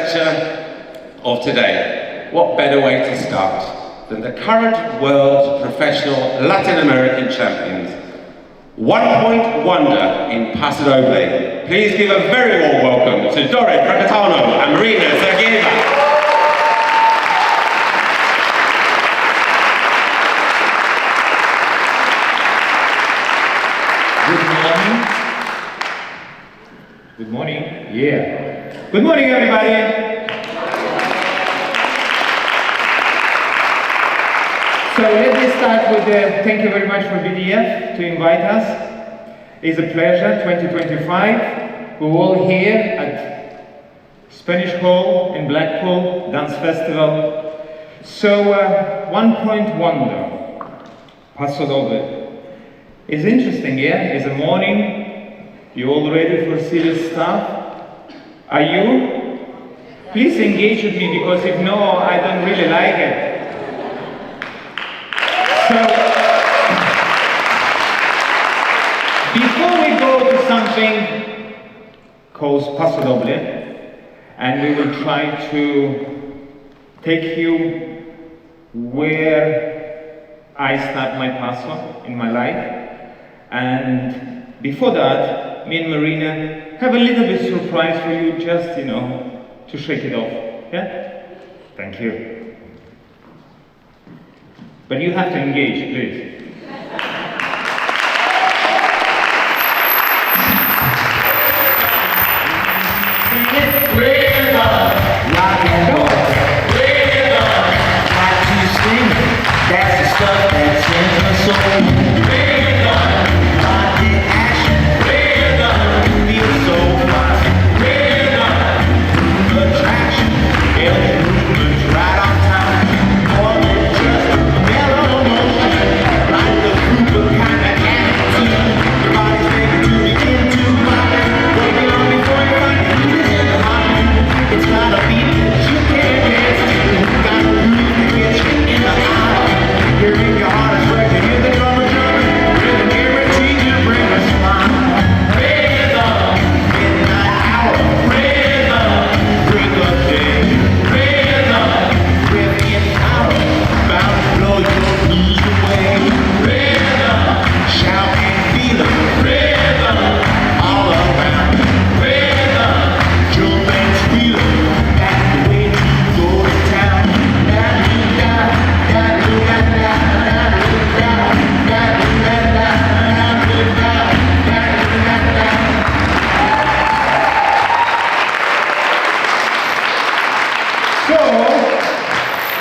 lecture of today, what better way to start than the current world professional Latin American champions, 1-point wonder in Paso doble. Please give a very warm welcome to Dorin and Marina. Good morning. Yeah. Good morning, everybody. So let me start with thank you very much for BDF to invite us. It's a pleasure. 2025. We're all here at Spanish Hall in Blackpool Dance Festival. So 1-point wonder, Paso doble. It's interesting, yeah? It's a morning. You all ready for serious stuff? Are you? Please engage with me, because if no, I don't really like it. So, before we go to something called Paso doble, and we will try to take you where I start my paso in my life, and before that, me and Marina have a little bit surprise for you, just, you know, to shake it off. Yeah? Thank you. But you have to engage, please. Rock and roll. Like to sing, that's the stuff that's in the soul.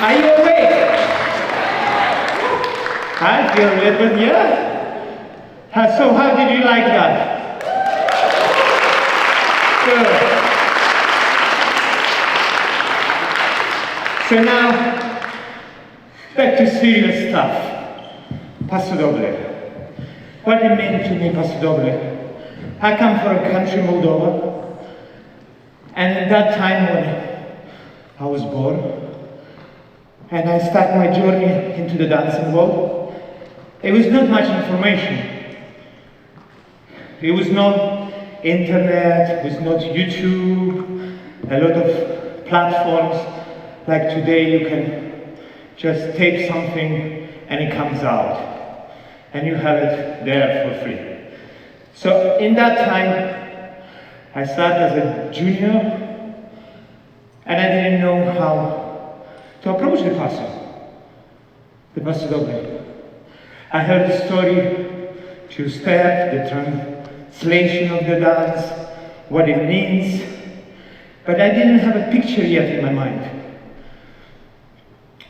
Are you awake? I feel a little bit, yeah? So how did you like that? Good. So now, back to serious stuff. Paso doble. What it meant to me, Paso doble? I come from a country, Moldova, and at that time when I was born, and I started my journey into the dancing world, there was not much information. There was no internet, there was not YouTube, a lot of platforms. Like today, you can just tape something and it comes out, and you have it there for free. So in that time, I started as a junior, and I didn't know how to approach the Paso doble. I heard the story, two-step, the translation of the dance, what it means, but I didn't have a picture yet in my mind.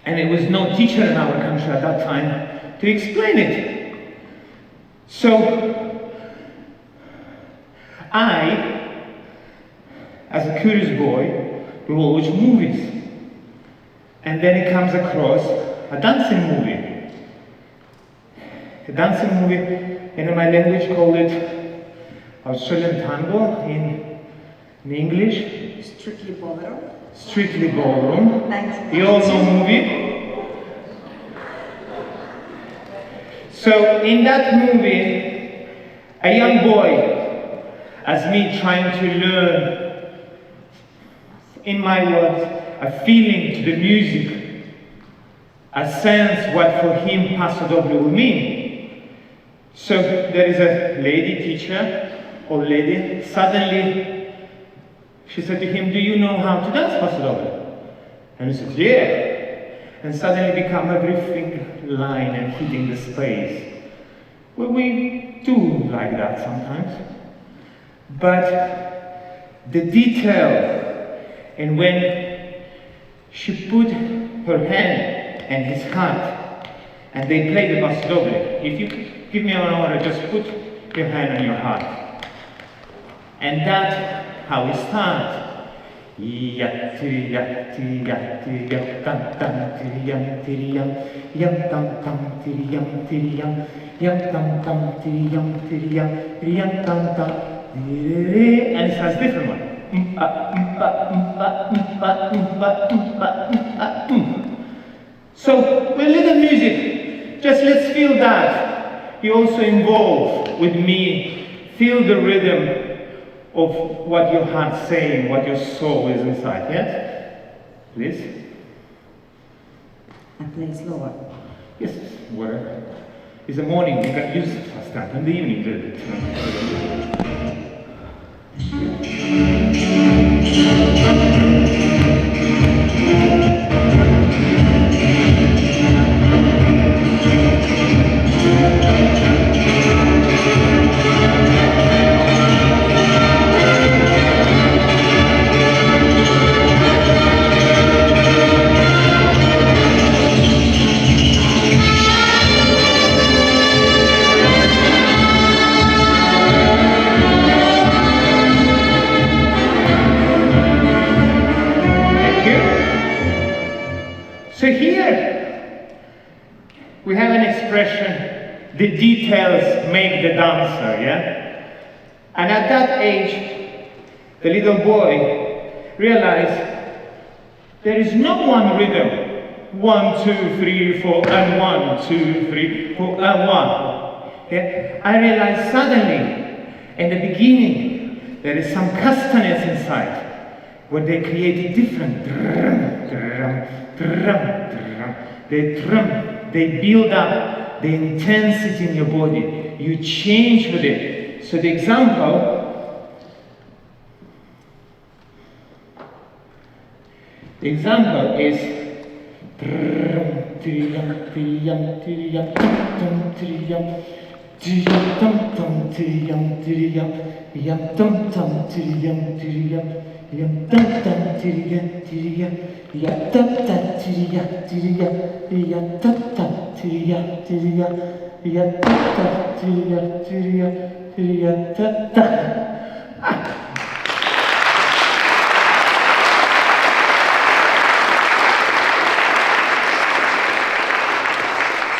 And there was no teacher in our country at that time to explain it. So, I, as a curious boy, we will watch movies. And then he comes across a dancing movie. A dancing movie, in my language called it Australian tango, in English. Strictly Ballroom. Strictly Ballroom. You all know movie? So in that movie, a young boy, as me trying to learn in my words, a feeling to the music, a sense what for him Paso doble will mean. So there is a lady teacher, old lady, suddenly she said to him, "Do you know how to dance Paso doble?" And he said, "Yeah." And suddenly become everything line and hitting the space. Well, we do like that sometimes. But the detail, and when she put her hand and his heart, and they play the Paso doble. If you give me an order, just put your hand on your heart. And that's how we start. Yam tam tam tiriyam tiriyam, yam tam tam tiriyam tiriyam, yam tam tam tiriyam tiriyam, yam tam tam, and it has different one. So with little music, just let's feel that. You also involve with me, feel the rhythm of what your heart's saying, what your soul is inside, yes? Please? And play slower. Yes, where? It's the morning, you can use it fast time, in the evening, do it. So here we have an expression, the details make the dancer, yeah? And at that age, the little boy realized there is no one rhythm. 1, 2, 3, 4, and 1, 2, 3, 4, and 1. Yeah? I realized suddenly, in the beginning, there is some castanets inside, where they created different drum, drum, drum. They build up the intensity in your body. You change with it. So the example is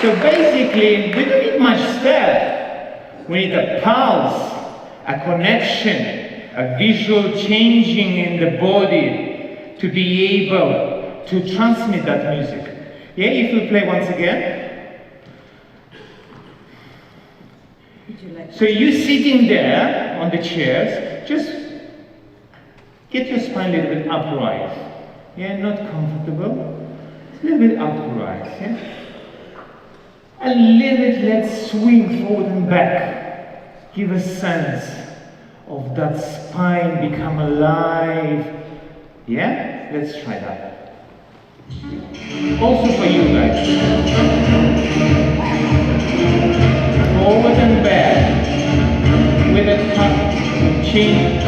So basically, we don't need much step. We need a pulse, a connection, a visual changing in the body to be able to transmit that music. Yeah, if we play once again. So you sitting there on the chairs, just get your spine a little bit upright. Yeah, not comfortable. A little bit upright, yeah? A little bit, let's swing forward and back. Give a sense of that spine become alive. Yeah? Let's try that. Also for you guys. Forward and back. With a tuck, chin.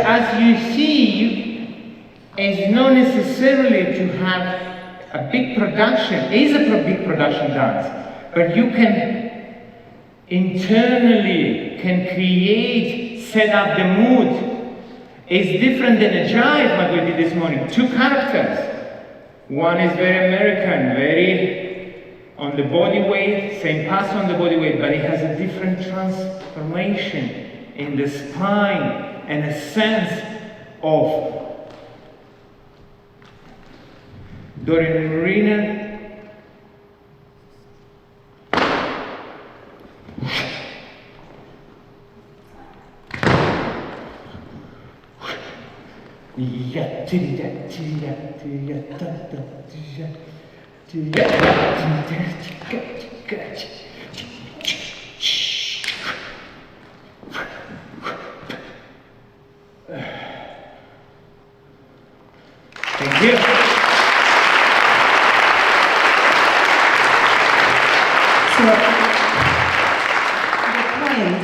As you see, it's not necessarily to have a big production is a big production dance, but you can internally create, set up the mood. It's different than a jive, what we did this morning. Two characters. One is very American, very on the body weight, same pass on the body weight, but it has a different transformation in the spine and a sense of Dorin Marina. Thank you. So, the point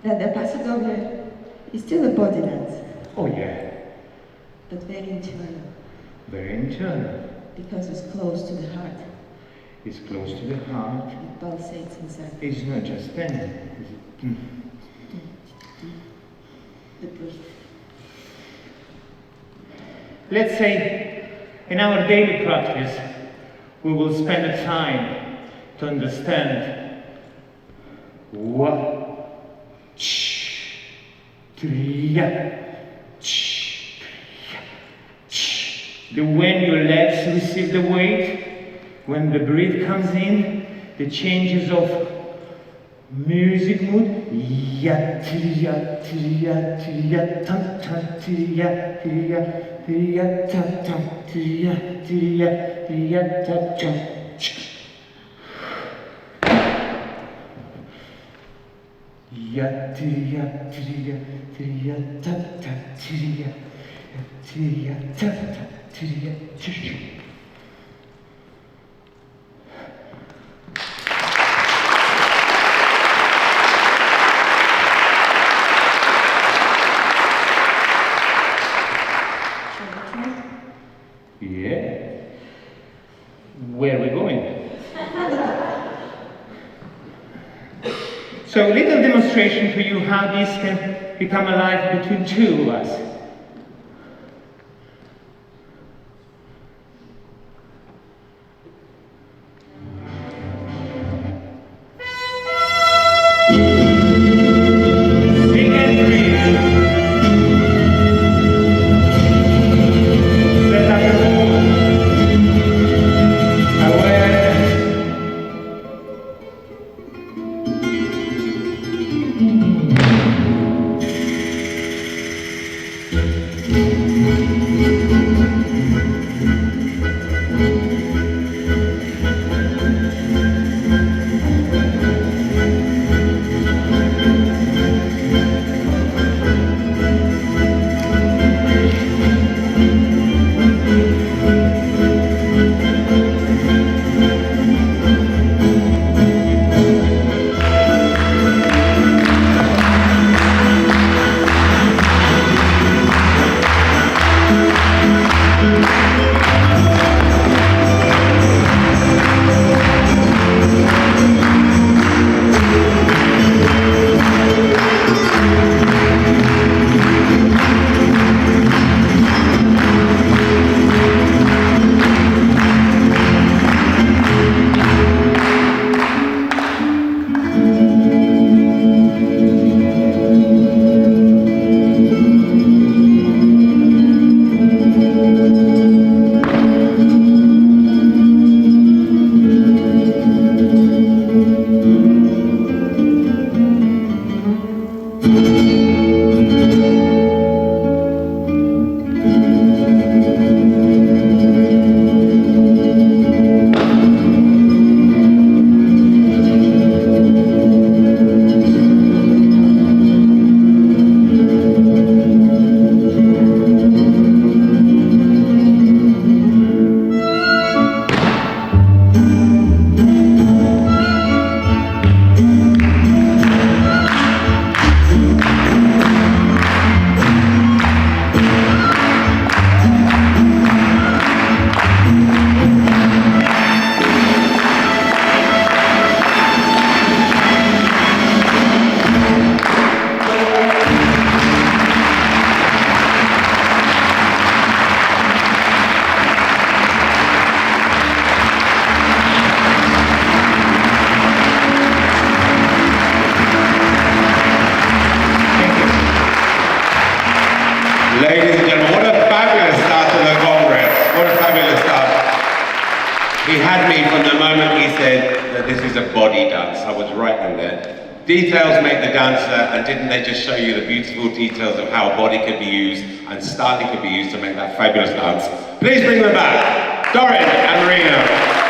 that the Paso doble is still a body dance, Oh yeah, but very internal, very internal. because it's close to the heart. It's close to the heart. It pulsates inside. It's not just then. The breath. Let's say in our daily practice, we will spend the time to understand what when your legs receive the weight, when the breath comes in, the changes of music mood. Yeah. Where are we going? So a little demonstration for you how this can become alive between two of us. Big and breathe. Set up the mood. Awareness. He had me from the moment he said that this is a body dance. I was right in there. Details make the dancer, and didn't they just show you the beautiful details of how body could be used and styling could be used to make that fabulous dance? Please bring them back, Dorin and Marina.